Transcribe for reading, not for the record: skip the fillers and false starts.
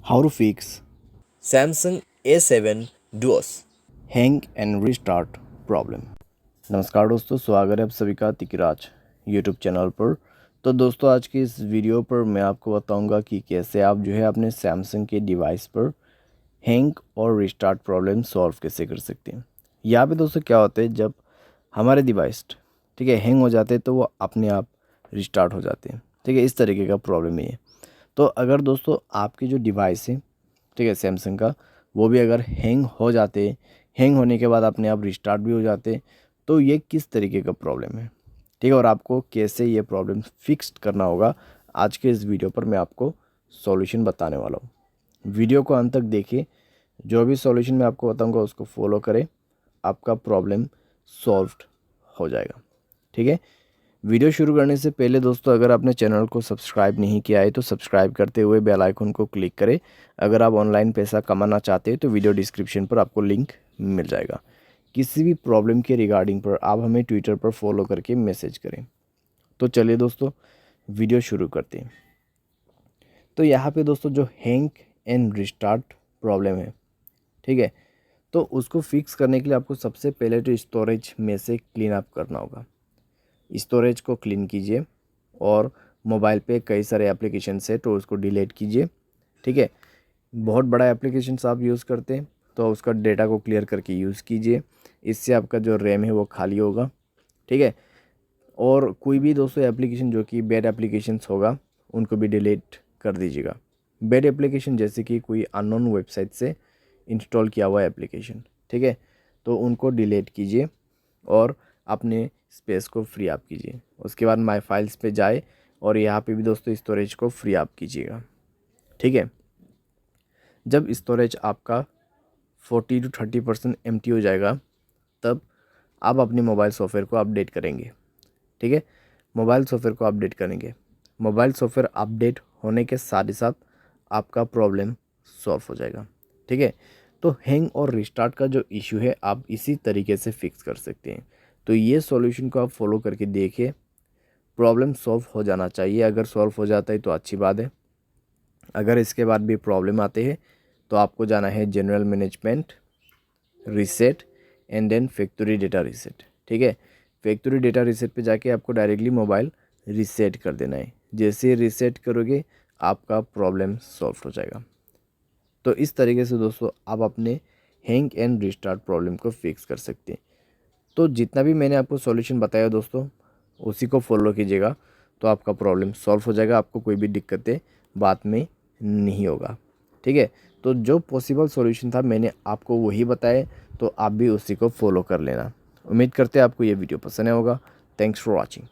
How to fix Samsung A7 Duos। Hang and restart problem. नमस्कार दोस्तों, स्वागत है आप सभी का तिकराज यूट्यूब चैनल पर। तो दोस्तों, आज की इस वीडियो पर मैं आपको बताऊंगा कि कैसे आप जो है अपने सैमसंग के डिवाइस पर हैंग और रीस्टार्ट प्रॉब्लम सॉल्व कैसे कर सकते हैं। यहाँ पे दोस्तों क्या होता है, जब हमारे डिवाइस ठीक है हैंग हो जाते हैं तो वो अपने आप रिस्टार्ट हो जाते हैं। ठीक है, इस तरीके का प्रॉब्लम है ये। तो अगर दोस्तों आपकी जो डिवाइस है ठीक है सैमसंग का, वो भी अगर हैंग हो जाते, हैंग होने के बाद अपने आप रिस्टार्ट भी हो जाते, तो ये किस तरीके का प्रॉब्लम है, ठीक है, और आपको कैसे ये प्रॉब्लम फिक्स करना होगा, आज के इस वीडियो पर मैं आपको सॉल्यूशन बताने वाला हूँ। वीडियो को अंत तक देखिए, जो भी सॉल्यूशन मैं आपको बताऊँगा उसको फॉलो करें, आपका प्रॉब्लम सॉल्व्ड हो जाएगा। ठीक है, वीडियो शुरू करने से पहले दोस्तों, अगर आपने चैनल को सब्सक्राइब नहीं किया है तो सब्सक्राइब करते हुए बेल आइकन को क्लिक करें। अगर आप ऑनलाइन पैसा कमाना चाहते हैं तो वीडियो डिस्क्रिप्शन पर आपको लिंक मिल जाएगा। किसी भी प्रॉब्लम के रिगार्डिंग पर आप हमें ट्विटर पर फॉलो करके मैसेज करें। तो चलिए दोस्तों, वीडियो शुरू करते हैं। तो यहाँ पे दोस्तों जो हैंग एंड रिस्टार्ट प्रॉब्लम है, ठीक है, तो उसको फिक्स करने के लिए आपको सबसे पहले तो स्टोरेज में से क्लीन अप करना होगा। स्टोरेज को क्लीन कीजिए और मोबाइल पे कई सारे एप्लीकेशंस है तो उसको डिलीट कीजिए। ठीक है, बहुत बड़ा एप्लीकेशंस आप यूज़ करते हैं तो उसका डेटा को क्लियर करके यूज़ कीजिए। इससे आपका जो रैम है वो खाली होगा। ठीक है, और कोई भी दोस्तों एप्लीकेशन जो कि बैड एप्लीकेशंस होगा उनको भी डिलीट कर दीजिएगा। बैड एप्लीकेशन जैसे कि कोई अननोन वेबसाइट से इंस्टॉल किया हुआ एप्लीकेशन, ठीक है, तो उनको डिलीट कीजिए और अपने स्पेस को फ्री अप कीजिए। उसके बाद माय फाइल्स पे जाए और यहाँ पे भी दोस्तों स्टोरेज को फ्री अप कीजिएगा। ठीक है, जब स्टोरेज आपका 40 to 30% एम्प्टी हो जाएगा, तब आप अपने मोबाइल सॉफ्टवेयर को अपडेट करेंगे। ठीक है, मोबाइल सॉफ्टवेयर को अपडेट करेंगे। मोबाइल सॉफ्टवेयर अपडेट होने के साथ ही साथ आपका प्रॉब्लम सॉल्व हो जाएगा। ठीक है, तो हैंग और रिस्टार्ट का जो इशू है आप इसी तरीके से फिक्स कर सकते हैं। तो ये सॉल्यूशन को आप फॉलो करके देखिए, प्रॉब्लम सॉल्व हो जाना चाहिए। अगर सॉल्व हो जाता है तो अच्छी बात है। अगर इसके बाद भी प्रॉब्लम आते हैं तो आपको जाना है general management, reset and then factory data reset. ठीक है, फैक्ट्री डेटा रीसेट पे जाके आपको डायरेक्टली मोबाइल रीसेट कर देना है। जैसे रीसेट करोगे आपका प्रॉब्लम सॉल्व हो जाएगा। तो इस तरीके से दोस्तों आप अपने हैंग एंड रिस्टार्ट प्रॉब्लम को फिक्स कर सकते हैं। तो जितना भी मैंने आपको सॉल्यूशन बताया दोस्तों, उसी को फॉलो कीजिएगा तो आपका प्रॉब्लम सॉल्व हो जाएगा। आपको कोई भी दिक्कतें बाद में नहीं होगा। ठीक है, तो जो पॉसिबल सॉल्यूशन था मैंने आपको वही बताए, तो आप भी उसी को फॉलो कर लेना। उम्मीद करते हैं आपको ये वीडियो पसंद आया होगा। Thanks for watching.